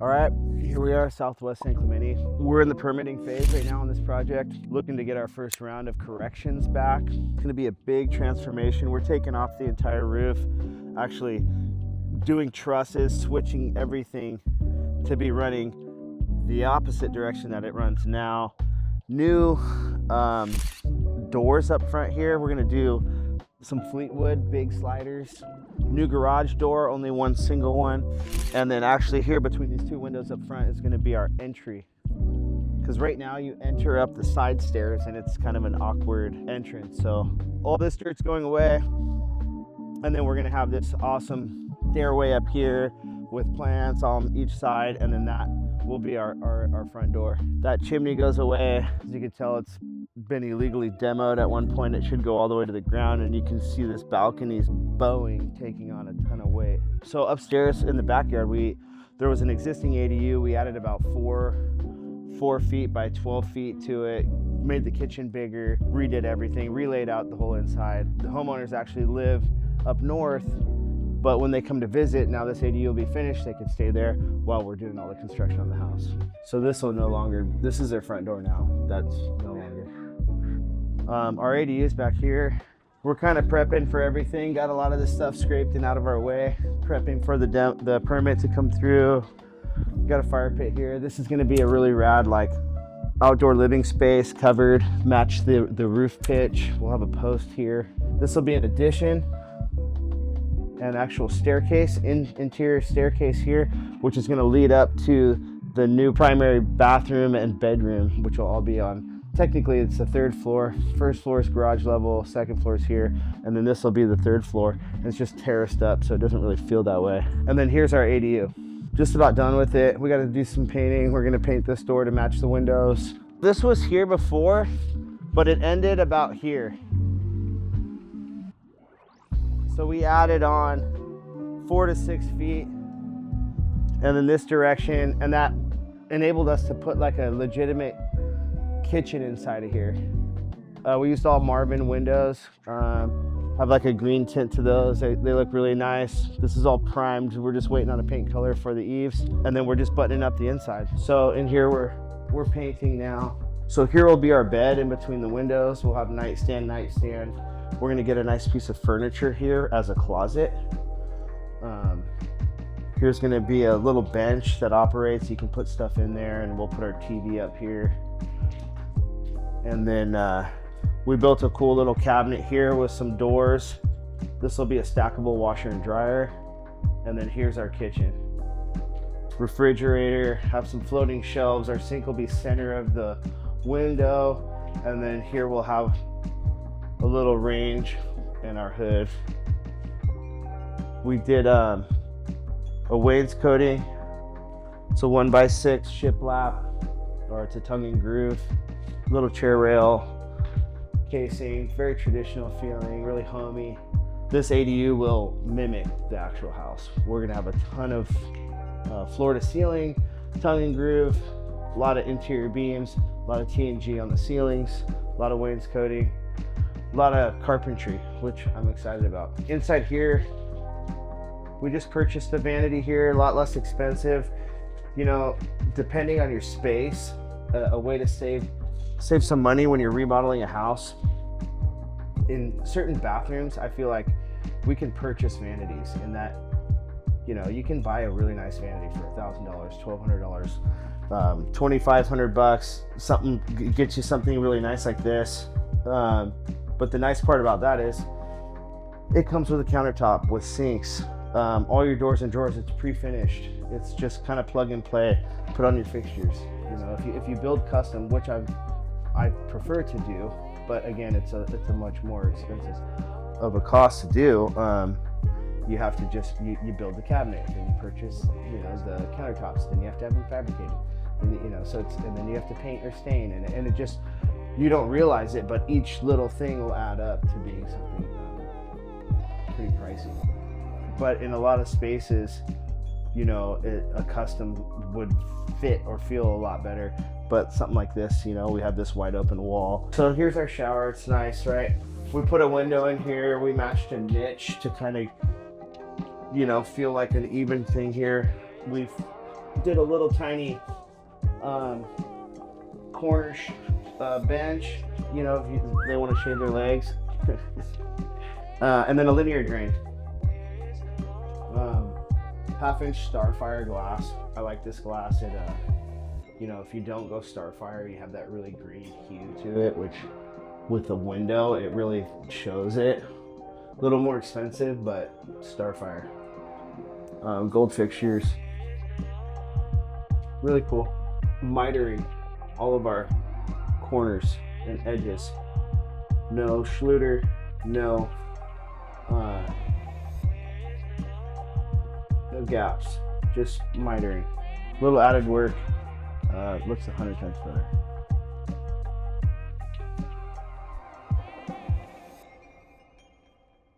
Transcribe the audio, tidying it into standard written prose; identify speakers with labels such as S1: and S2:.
S1: All right, here we are, Southwest San Clemente. We're in the permitting phase right now on this project, looking to get our first round of corrections back. It's gonna be a big transformation. We're taking off the entire roof, actually doing trusses, switching everything to be running the opposite direction that it runs now. New doors up front here. We're gonna do some Fleetwood big sliders. New garage door, only one single one. And then actually here between these two windows up front is gonna be our entry. Because right now you enter up the side stairs and it's kind of an awkward entrance. So all this dirt's going away. And then we're gonna have this awesome stairway up here with plants on each side. And then that will be our front door. That chimney goes away. As you can tell, it's been illegally demoed at one point. It should go all the way to the ground, and you can see this balcony's bowing, taking on a ton of weight. So upstairs in the backyard, there was an existing ADU. We added about 4 feet by 12 feet to it, made the kitchen bigger, redid everything, relayed out the whole inside. The homeowners actually live up north, but when they come to visit, now this ADU will be finished, they can stay there while we're doing all the construction on the house. So this is their front door now. That's no longer. Our ADU is back here. We're kind of prepping for everything. Got a lot of this stuff scraped and out of our way. Prepping for the permit to come through. Got a fire pit here. This is gonna be a really rad, like, outdoor living space, covered, match the roof pitch. We'll have a post here. This will be an addition. An actual staircase, interior staircase here, which is gonna lead up to the new primary bathroom and bedroom, which will all be on, technically it's the 3rd floor. First floor is garage level, 2nd floor is here, and then this will be the 3rd floor. And it's just terraced up, so it doesn't really feel that way. And then here's our ADU. Just about done with it. We gotta do some painting. We're gonna paint this door to match the windows. This was here before, but it ended about here. So we added on 4 to 6 feet and then this direction, and that enabled us to put like a legitimate kitchen inside of here. We used all Marvin windows, have like a green tint to those. They look really nice. This is all primed. We're just waiting on a paint color for the eaves, and then we're just buttoning up the inside. So in here we're painting now. So here will be our bed in between the windows. We'll have nightstand. We're gonna get a nice piece of furniture here as a closet. Here's gonna be a little bench that operates. You can put stuff in there, and we'll put our TV up here. And then we built a cool little cabinet here with some doors. This will be a stackable washer and dryer. And then here's our kitchen. Refrigerator, have some floating shelves. Our sink will be center of the window. And then here we'll have a little range and our hood. We did a wainscoting. It's a 1x6 shiplap, or it's a tongue and groove. Little chair rail casing, very traditional feeling, really homey. This ADU will mimic the actual house. We're gonna have a ton of floor to ceiling, tongue and groove, a lot of interior beams, a lot of TNG on the ceilings, a lot of wainscoting, a lot of carpentry, which I'm excited about. Inside here, we just purchased a vanity here, a lot less expensive. You know, depending on your space, a way to save some money when you're remodeling a house. In certain bathrooms, I feel like we can purchase vanities in that, you know, you can buy a really nice vanity for $1,000, $1,200, $2,500, something, get you something really nice like this. But the nice part about that is it comes with a countertop with sinks. All your doors and drawers, it's pre-finished. It's just kind of plug and play, put on your fixtures. You know, if you build custom, which I prefer to do, but again, it's a much more expensive of a cost to do. You have to just you build the cabinet, then you purchase, you know, the countertops, then you have to have them fabricated, and, you know, so and then you have to paint or stain, and it just, you don't realize it, but each little thing will add up to being something pretty pricey. But in a lot of spaces, you know, a custom would fit or feel a lot better. But something like this, you know, we have this wide open wall. So here's our shower. It's nice, right? We put a window in here. We matched a niche to kind of, you know, feel like an even thing here. We've did a little tiny corner bench, you know, if they want to shave their legs. And then a linear drain. Half-inch Starfire glass. I like this glass. It, you know, if you don't go Starfire, you have that really green hue to it, which with the window, it really shows it. A little more expensive, but Starfire. Gold fixtures. Really cool. Mitering all of our corners and edges. No Schluter, no gaps, just mitering. Little added work. Looks 100 times better.